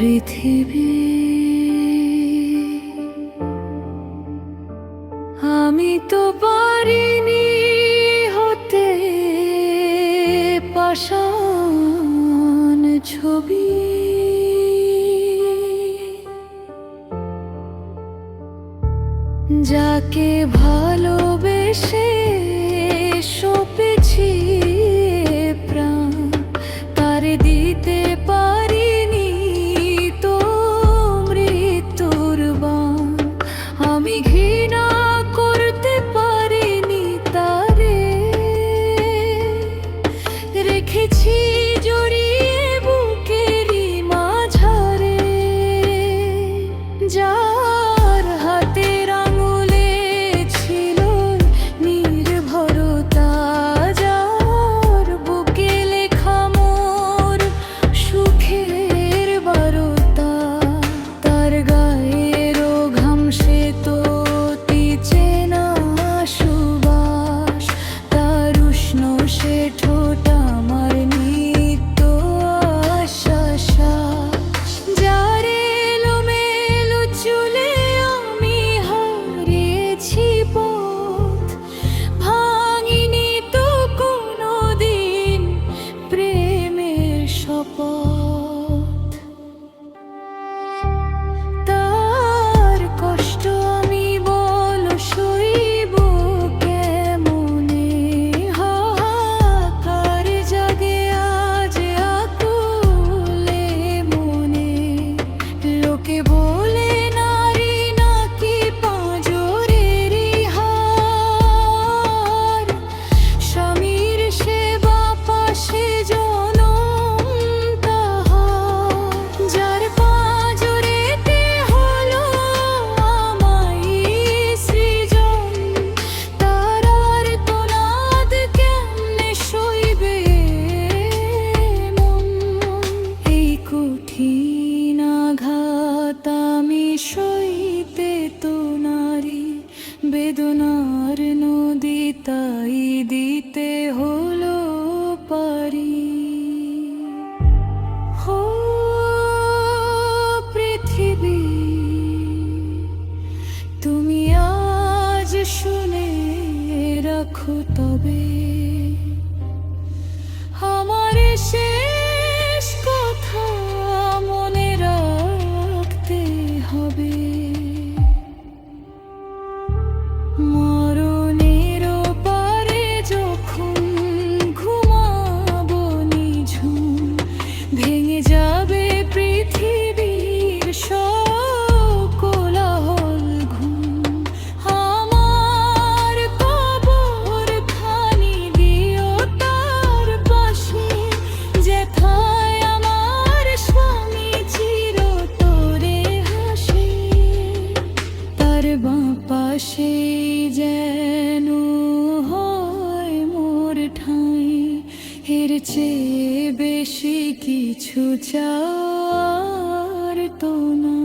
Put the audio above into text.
পৃথিবী আমি তো পারিনি হতে পাষাণ ছবি, যাকে ভালোবেসে সপেছি প্রাণ, তারে দিতে পারিনি তো মৃত্যুর বাণ। আমি ঘৃণা করতে পারিনি তারে, রেখেছি জড়িয়ে বুকেরই মাঝারে। যার হাতের আঙুলে ছিল নির্ভরতা, যার বুকে লেখা মোর সুখের বারতা, তার গায়েরও ঘাম সে তো চেনা সুবাস, তার উষ্ণ সে ঠোঁট আমার নিত্য আশ্বাস। যার এলোমেলো চুলে আমি হারিয়েছি পথ, ভাঙিনি তো কোনোদিন প্রেমের শপথ। তার কষ্ট আমি বলো সইব কেমনে, হাহাকার জাগে আজ আকুলে মনে। লোকে বলে নারী নাকি পাঁজরেরই হার, স্বামীর সেবা পাশে জনম তাহার। যার পাঁজরেতে হলো আমায় সৃজন, তার আর্তনাদ কেমনে সইবে মন। এই কঠিন আঘাত আমি সইতে তো নারী, বেদনার নদী তাই দিতে হলো পারি। ও পৃথিবী তুমি আজ শুনে রাখো তবে, আমার শেষ কথা মনে রাখতে হবে। মরণের পারে যখন ঘুমাবো নিঝুম, ভেঙে যাবে পৃথিবীর সকোলাহল ঘুম। আমার কবর খানি দিও তার পাশে, যেথায় আমার স্বামী চিরতরে হাসে। তার বাঁ পাশে যেন হয় মোর ঠাঁই, এর চেয়ে বেশি কিছু চাওয়ার তো না।